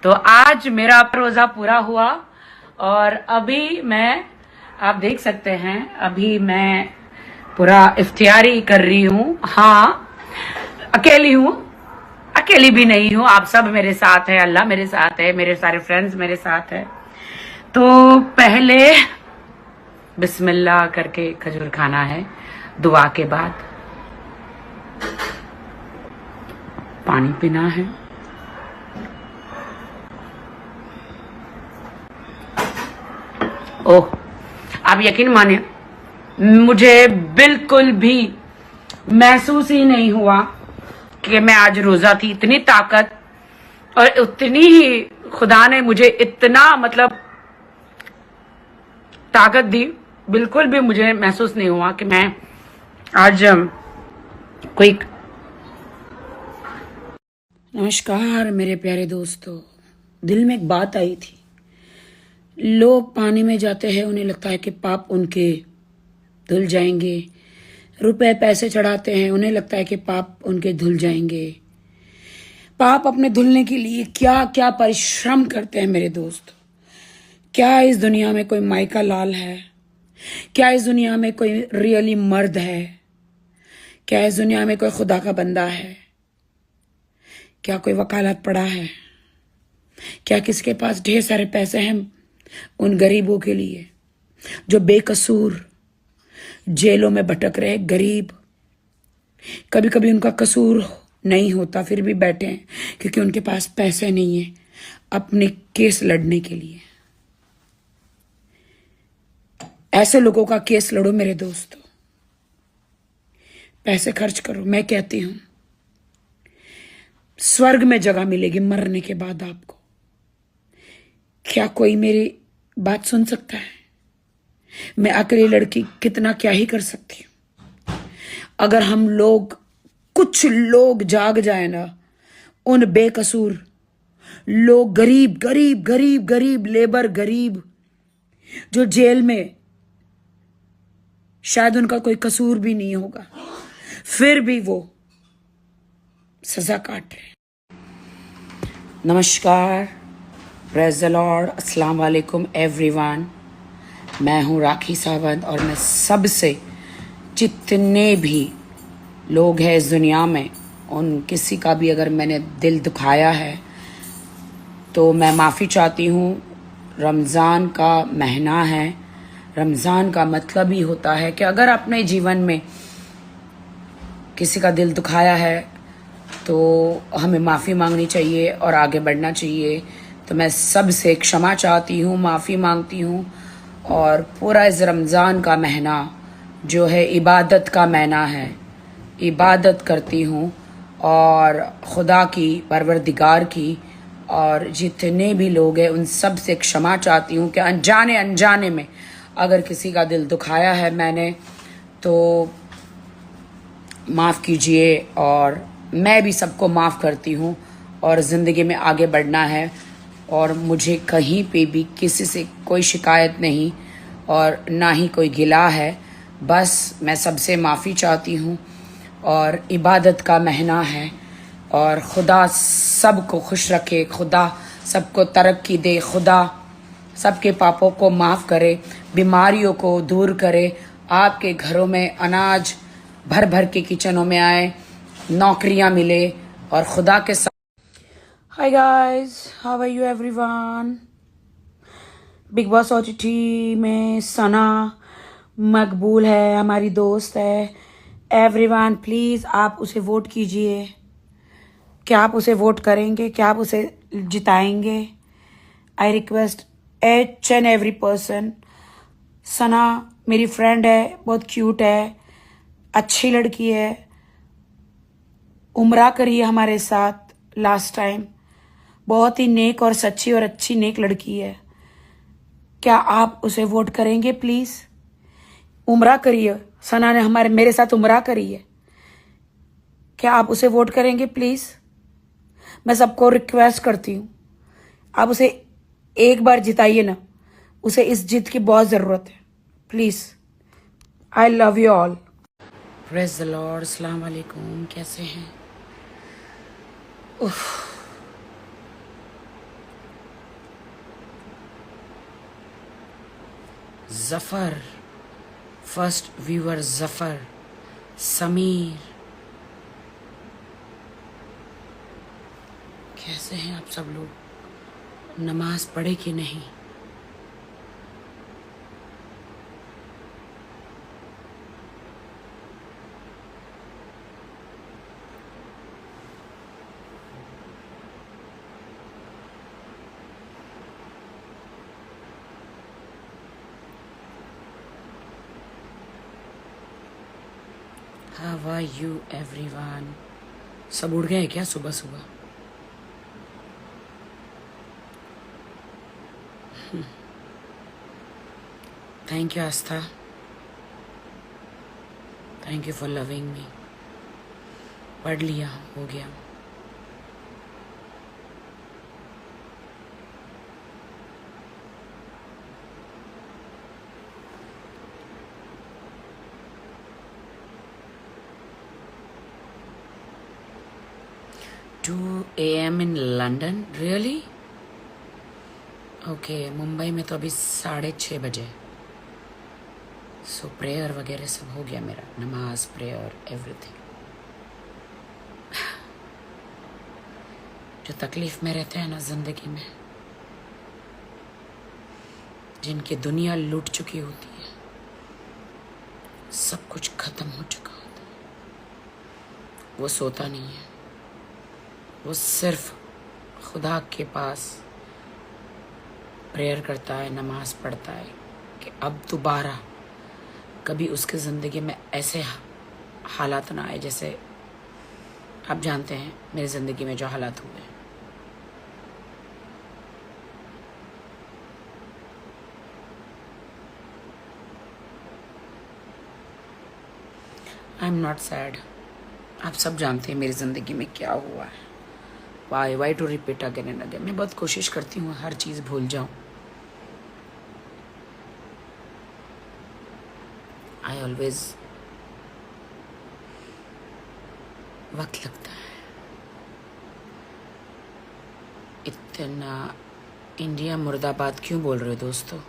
तो आज मेरा रोजा पूरा हुआ और अभी मैं, आप देख सकते हैं, अभी मैं पूरा इफ्तियारी कर रही हूँ। हाँ, अकेली हूँ, अकेली भी नहीं हूँ, आप सब मेरे साथ है, अल्लाह मेरे साथ है, मेरे सारे फ्रेंड्स मेरे साथ है। तो पहले बिस्मिल्लाह करके खजूर खाना है, दुआ के बाद पानी पीना है। ओह, आप यकीन मानिए, मुझे बिल्कुल भी महसूस ही नहीं हुआ कि मैं आज रोजा थी। इतनी ताकत और उतनी ही खुदा ने मुझे इतना ताकत दी, बिल्कुल भी मुझे महसूस नहीं हुआ कि मैं आज कोई। नमस्कार मेरे प्यारे दोस्तों, दिल में एक बात आई थी। लोग पानी में जाते हैं, उन्हें लगता है कि पाप उनके धुल जाएंगे। रुपए पैसे चढ़ाते हैं, उन्हें लगता है कि पाप उनके धुल जाएंगे। पाप अपने धुलने के लिए क्या क्या परिश्रम करते हैं मेरे दोस्त। क्या इस दुनिया में कोई माइका लाल है? क्या इस दुनिया में कोई रियली मर्द है? क्या इस दुनिया में कोई खुदा का बंदा है? क्या कोई वकालत पड़ा है? क्या किसके पास ढेर सारे पैसे हैं उन गरीबों के लिए जो बेकसूर जेलों में भटक रहे गरीब? कभी कभी उनका कसूर नहीं होता, फिर भी बैठे हैं क्योंकि उनके पास पैसे नहीं है अपने केस लड़ने के लिए। ऐसे लोगों का केस लड़ो मेरे दोस्तों, पैसे खर्च करो। मैं कहती हूं स्वर्ग में जगह मिलेगी मरने के बाद आपको। क्या कोई मेरी बात सुन सकता है? मैं अकेली लड़की कितना क्या ही कर सकती हूं। अगर हम लोग, कुछ लोग जाग जाए ना, उन बेकसूर लोग, गरीब गरीब गरीब गरीब लेबर गरीब जो जेल में शायद उनका कोई कसूर भी नहीं होगा, फिर भी वो सजा काट रहे। नमस्कार, प्रेज़ द लॉर्ड, अस्सलाम वालेकुम एवरीवन। मैं हूँ राखी सावंत और मैं सबसे, जितने भी लोग हैं इस दुनिया में, उन किसी का भी अगर मैंने दिल दुखाया है तो मैं माफ़ी चाहती हूँ। रमज़ान का महीना है। रमज़ान का मतलब ही होता है कि अगर अपने जीवन में किसी का दिल दुखाया है तो हमें माफ़ी मांगनी चाहिए और आगे बढ़ना चाहिए। तो मैं सबसे क्षमा चाहती हूँ, माफ़ी मांगती हूँ। और पूरा इस रमज़ान का महीना जो है इबादत का महीना है, इबादत करती हूँ और खुदा की, परवरदिगार की, और जितने भी लोग हैं उन सब से क्षमा चाहती हूँ कि अनजाने अनजाने में अगर किसी का दिल दुखाया है मैंने, तो माफ़ कीजिए। और मैं भी सबको माफ़ करती हूँ और ज़िंदगी में आगे बढ़ना है। और मुझे कहीं पे भी किसी से कोई शिकायत नहीं और ना ही कोई गिला है। बस मैं सबसे माफ़ी चाहती हूँ। और इबादत का महीना है और खुदा सबको खुश रखे, खुदा सबको तरक्की दे, खुदा सबके पापों को माफ़ करे, बीमारियों को दूर करे, आपके घरों में अनाज भर भर के किचनों में आए, नौकरियां मिले और खुदा के साथ। Hi guys, how are you everyone? Bigg Boss OTT में सना मकबूल है, हमारी दोस्त है। एवरीवन प्लीज़ आप उसे वोट कीजिए। क्या आप उसे वोट करेंगे? क्या आप उसे जिताएंगे? I request each and every person. Sana मेरी फ्रेंड है, बहुत क्यूट है, अच्छी लड़की है, उम्रा करी है हमारे साथ लास्ट टाइम, बहुत ही नेक और सच्ची और अच्छी नेक लड़की है। क्या आप उसे वोट करेंगे प्लीज़? उम्रा करी है सना ने, मेरे साथ उम्रा करी है। क्या आप उसे वोट करेंगे प्लीज़? मैं सबको रिक्वेस्ट करती हूँ, आप उसे एक बार जिताइए ना, उसे इस जीत की बहुत ज़रूरत है। Please, I love you all. Praise the Lord, अस्सलाम वालेकुम। कैसे हैं? जफर, फर्स्ट व्यूअर जफर, समीर, कैसे हैं आप सब लोग? नमाज पढ़े कि नहीं? How are you everyone? सब उड़ गए क्या सुबह सुबह? Thank you Aastha, thank you for loving me. पढ़ लिया, हो गया। Two AM in London, really? Okay, Mumbai में तो अभी 6:30 बजे। सो प्रेयर वगैरह सब हो गया मेरा, नमाज, प्रेयर, एवरीथिंग। जो तकलीफ में रहते हैं ना जिंदगी में, जिनकी दुनिया लूट चुकी होती है, सब कुछ खत्म हो चुका होता है, वो सोता नहीं है। वो सिर्फ खुदा के पास प्रेयर करता है, नमाज पढ़ता है कि अब दोबारा कभी उसके ज़िंदगी में ऐसे हालात ना आए जैसे आप जानते हैं मेरी ज़िंदगी में जो हालात हुए। I am not sad. आप सब जानते हैं मेरी ज़िंदगी में क्या हुआ है। Why to repeat again and again. मैं बहुत कोशिश करती हूँ हर चीज़ भूल जाऊँ। आई ऑलवेज वक्त लगता है। इतना इंडिया मुर्दाबाद क्यों बोल रहे हो दोस्तों?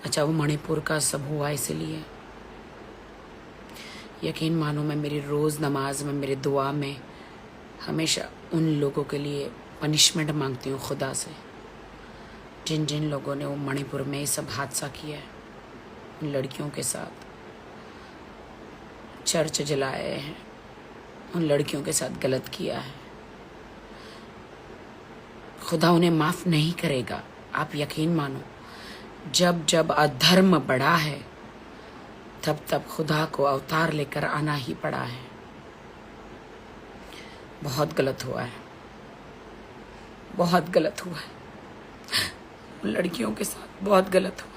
अच्छा, वो मणिपुर का सब हुआ इसलिए। यकीन मानो, मैं मेरी रोज़ नमाज में, मेरी दुआ में हमेशा उन लोगों के लिए पनिशमेंट मांगती हूँ खुदा से, जिन जिन लोगों ने वो मणिपुर में ये सब हादसा किया है, उन लड़कियों के साथ चर्च जलाए हैं, उन लड़कियों के साथ गलत किया है। खुदा उन्हें माफ़ नहीं करेगा, आप यकीन मानो। जब जब अधर्म बढ़ा है तब तब खुदा को अवतार लेकर आना ही पड़ा है। बहुत गलत हुआ है, बहुत गलत हुआ है। लड़कियों के साथ बहुत गलत हुआ।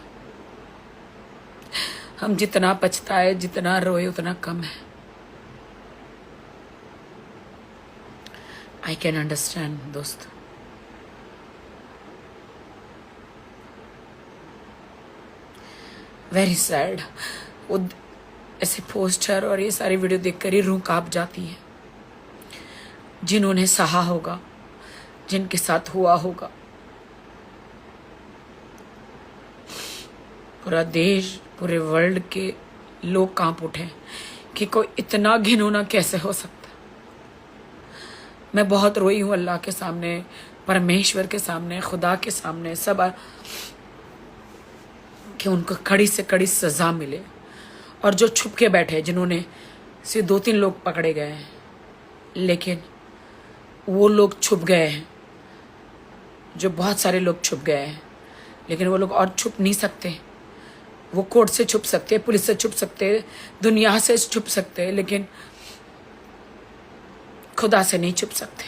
हम जितना पछताए, जितना रोए, उतना कम है। आई कैन अंडरस्टैंड दोस्त। Very sad. वो ऐसे पोस्टर और ये सारी वीडियो देखकर ही रूह कांप जाती है। जिन्होंने सहा होगा, जिनके साथ हुआ होगा, पूरा देश, पूरे वर्ल्ड के लोग कांप उठे कि कोई इतना घिनौना कैसे हो सकता। मैं बहुत रोई हूँ अल्लाह के सामने, परमेश्वर के सामने, खुदा के सामने, सब, कि उनको कड़ी से कड़ी सजा मिले। और जो छुप के बैठे, जिन्होंने सिर्फ 2-3 लोग पकड़े गए हैं, लेकिन वो लोग छुप गए हैं, जो बहुत सारे लोग छुप गए हैं, लेकिन वो लोग और छुप नहीं सकते। वो कोर्ट से छुप सकते, पुलिस से छुप सकते, दुनिया से छुप सकते, लेकिन खुदा से नहीं छुप सकते,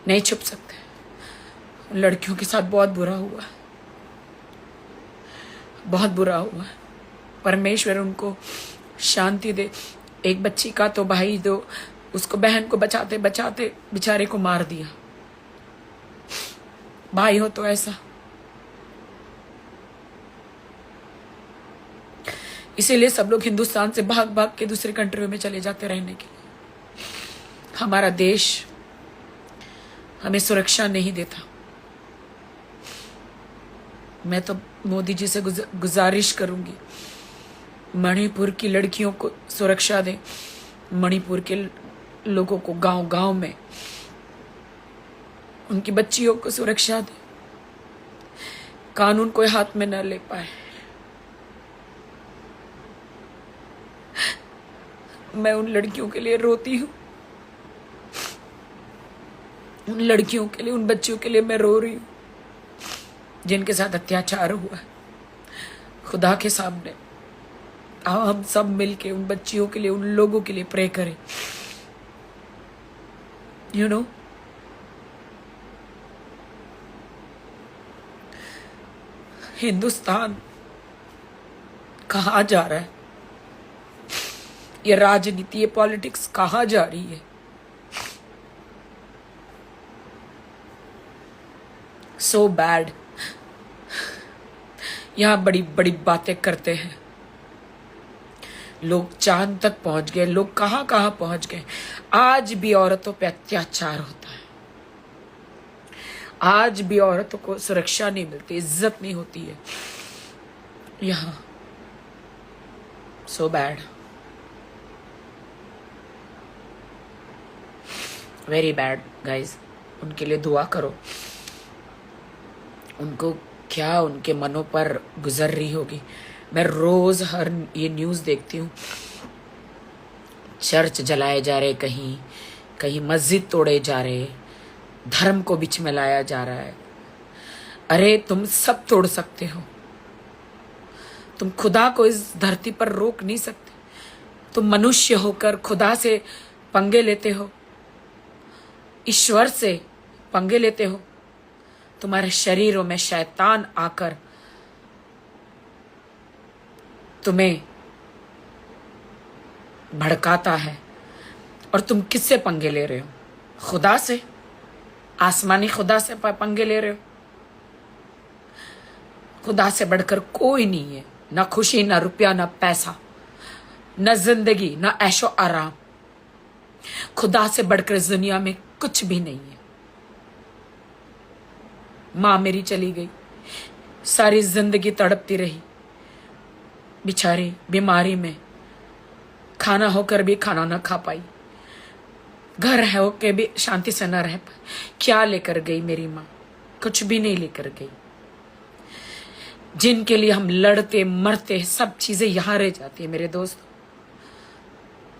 नहीं छुप सकते। लड़कियों के साथ बहुत बुरा हुआ, बहुत बुरा हुआ। परमेश्वर उनको शांति दे। एक बच्ची का तो भाई दो, उसको बहन को बचाते बचाते बेचारे को मार दिया। भाई हो तो ऐसा। इसीलिए सब लोग हिंदुस्तान से भाग भाग के दूसरे कंट्रियों में चले जाते रहने के लिए। हमारा देश हमें सुरक्षा नहीं देता। मैं तो मोदी जी से गुजारिश करूंगी, मणिपुर की लड़कियों को सुरक्षा दें, मणिपुर के लोगों को गांव गांव में उनकी बच्चियों को सुरक्षा दें, कानून कोई हाथ में न ले पाए। मैं उन लड़कियों के लिए रोती हूँ, उन लड़कियों के लिए, उन बच्चियों के लिए मैं रो रही हूँ जिनके साथ अत्याचार हुआ है। खुदा के सामने आओ हम सब मिलके उन बच्चियों के लिए, उन लोगों के लिए प्रे करें। यू नो, हिंदुस्तान कहाँ जा रहा है? ये राजनीति, ये पॉलिटिक्स कहाँ जा रही है? So bad. यहाँ बड़ी बड़ी बातें करते हैं, लोग चांद तक पहुंच गए, लोग कहाँ कहाँ पहुंच गए। आज भी औरतों पे अत्याचार होता है, आज भी औरतों को सुरक्षा नहीं मिलती, इज्जत नहीं होती है यहाँ। So bad, very bad guys. उनके लिए दुआ करो, उनको क्या उनके मनों पर गुजर रही होगी। मैं रोज हर ये न्यूज़ देखती हूँ, चर्च जलाए जा रहे, कहीं कहीं मस्जिद तोड़े जा रहे, धर्म को बीच में लाया जा रहा है। अरे तुम सब तोड़ सकते हो, तुम खुदा को इस धरती पर रोक नहीं सकते। तुम मनुष्य होकर खुदा से पंगे लेते हो, ईश्वर से पंगे लेते हो। तुम्हारे शरीरों में शैतान आकर तुम्हें भड़काता है, और तुम किससे पंगे ले रहे हो? खुदा से, आसमानी खुदा से पंगे ले रहे हो। खुदा से बढ़कर कोई नहीं है, ना खुशी, ना रुपया, ना पैसा, ना जिंदगी, ना ऐशो आराम। खुदा से बढ़कर इस दुनिया में कुछ भी नहीं है। माँ मेरी चली गई, सारी जिंदगी तड़पती रही बेचारी, बीमारी में, खाना होकर भी खाना न खा पाई, घर है होकर भी शांति से न रह पाई। क्या लेकर गई मेरी माँ? कुछ भी नहीं लेकर गई। जिनके लिए हम लड़ते मरते, सब चीजें यहां रह जाती है मेरे दोस्त।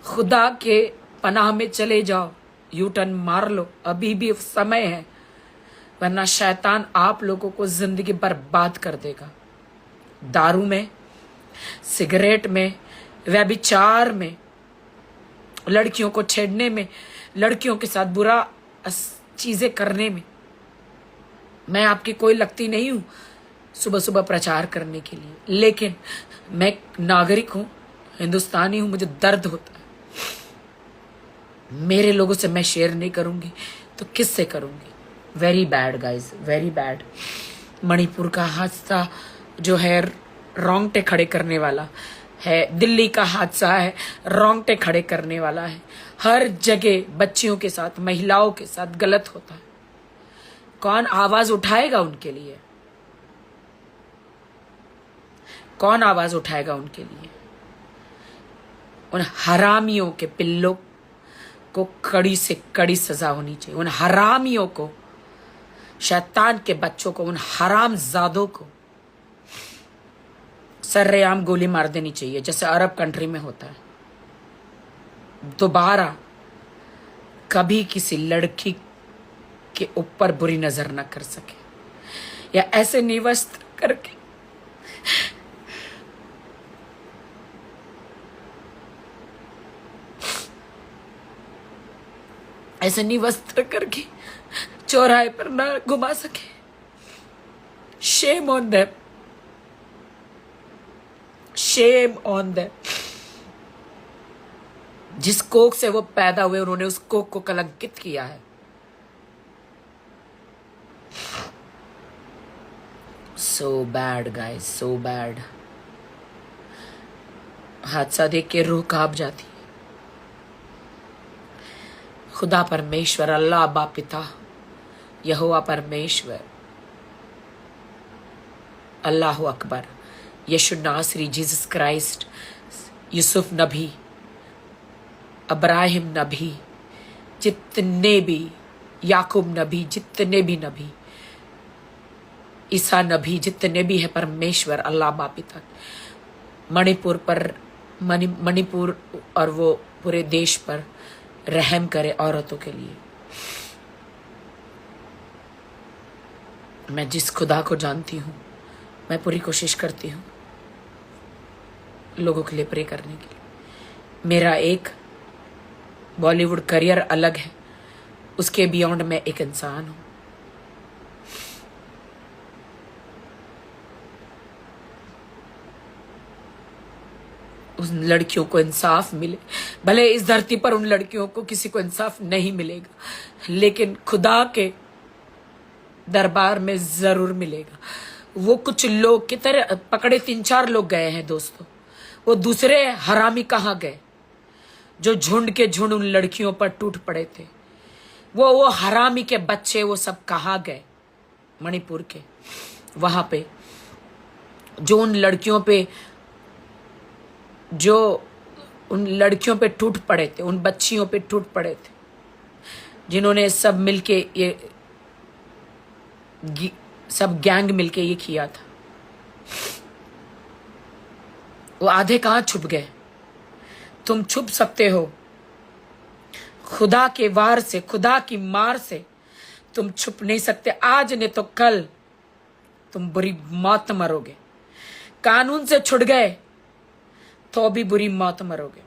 खुदा के पनाह में चले जाओ, यू टर्न मार लो, अभी भी समय है, वरना शैतान आप लोगों को जिंदगी बर्बाद कर देगा। दारू में, सिगरेट में, व्यभिचार में, लड़कियों को छेड़ने में, लड़कियों के साथ बुरा चीजें करने में। मैं आपकी कोई लगती नहीं हूं सुबह सुबह प्रचार करने के लिए, लेकिन मैं नागरिक हूं, हिंदुस्तानी हूं, मुझे दर्द होता है। मेरे लोगों से मैं शेयर नहीं करूंगी तो किससे करूंगी? Very bad guys, very bad. Manipur का हादसा जो है रोंगटे खड़े करने वाला है, दिल्ली का हादसा है रोंगटे खड़े करने वाला है। हर जगह बच्चियों के साथ, महिलाओं के साथ गलत होता है। कौन आवाज उठाएगा उनके लिए? कौन आवाज उठाएगा उनके लिए? उन हरामियों के पिल्लों को कड़ी से कड़ी सजा होनी चाहिए। उन हरामियों को, शैतान के बच्चों को, उन हरामजादों को सर्रेआम गोली मार देनी चाहिए, जैसे अरब कंट्री में होता है। दोबारा कभी किसी लड़की के ऊपर बुरी नजर न कर सके, या ऐसे निवस्त्र करके ऐसे निवस्त्र करके चौराहे पर न घुमा सके। Shame on them, shame on them. जिस कोख से वो पैदा हुए, उन्होंने उस कोख को कलंकित किया है। So bad guys, so bad. हादसा देख के रूह कांप जाती है। खुदा परमेश्वर, अल्लाह बाप पिता, यहोवा परमेश्वर, अल्लाह अकबर, यीशु नासरी, जीसस क्राइस्ट, यूसुफ नबी, अब्राहिम नबी, जितने भी, याकूब नबी, जितने भी नबी, ईसा नबी, जितने भी है परमेश्वर अल्लाह बापी तक, मणिपुर पर, मणिपुर और वो पूरे देश पर रहम करे औरतों के लिए। मैं जिस खुदा को जानती हूँ, मैं पूरी कोशिश करती हूँ लोगों के लिए प्रे करने के लिए। मेरा एक बॉलीवुड करियर अलग है, उसके बियॉन्ड मैं एक इंसान हूँ। उन लड़कियों को इंसाफ मिले, भले इस धरती पर उन लड़कियों को किसी को इंसाफ नहीं मिलेगा, लेकिन खुदा के दरबार में जरूर मिलेगा। वो कुछ लोग की तरह पकड़े 3-4 लोग गए हैं दोस्तों, वो दूसरे हरामी कहाँ गए जो झुंड के झुंड उन लड़कियों पर टूट पड़े थे? वो हरामी के बच्चे वो सब कहाँ गए? मणिपुर के वहां पे जो उन लड़कियों पे टूट पड़े थे, उन बच्चियों पे टूट पड़े थे, जिन्होंने सब मिलके सब गैंग मिलके ये किया था, वो आधे कहां छुप गए? तुम छुप सकते हो, खुदा के वार से, खुदा की मार से तुम छुप नहीं सकते। आज नहीं तो कल तुम बुरी मौत मरोगे। कानून से छुट गए तो भी बुरी मौत मरोगे।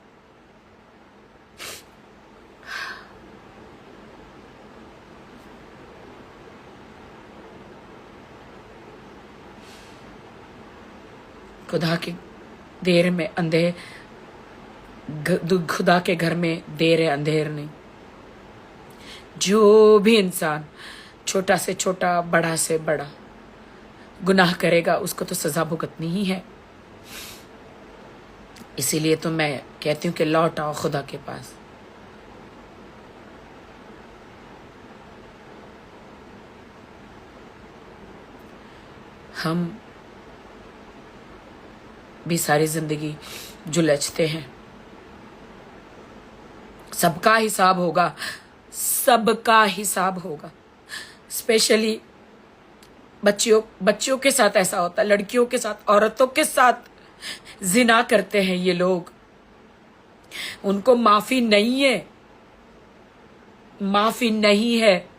खुदा के देर में अंधेर, खुदा के घर में देर है अंधेर नहीं। जो भी इंसान छोटा से छोटा, बड़ा से बड़ा गुनाह करेगा उसको तो सजा भुगतनी ही है। इसीलिए तो मैं कहती हूँ कि लौट आओ खुदा के पास। हम भी सारी जिंदगी जुलझते हैं, सबका हिसाब होगा, सबका हिसाब होगा। स्पेशली बच्चियों के साथ ऐसा होता है, लड़कियों के साथ, औरतों के साथ जिना करते हैं ये लोग। उनको माफी नहीं है, माफी नहीं है,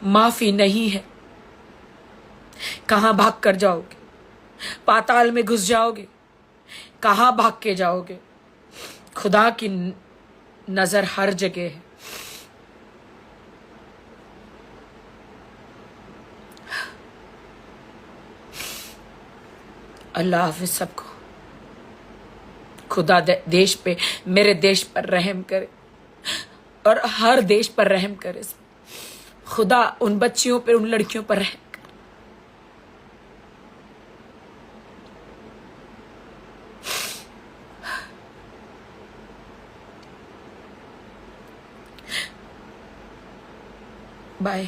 माफी नहीं है। कहां भाग कर जाओगे? पाताल में घुस जाओगे? कहां भाग के जाओगे? खुदा की नजर हर जगह है। अल्लाह हाफिज सबको। खुदा देश पे, मेरे देश पर रहम करे और हर देश पर रहम करे। खुदा उन बच्चियों पर, उन लड़कियों पर रहम करे। बाय।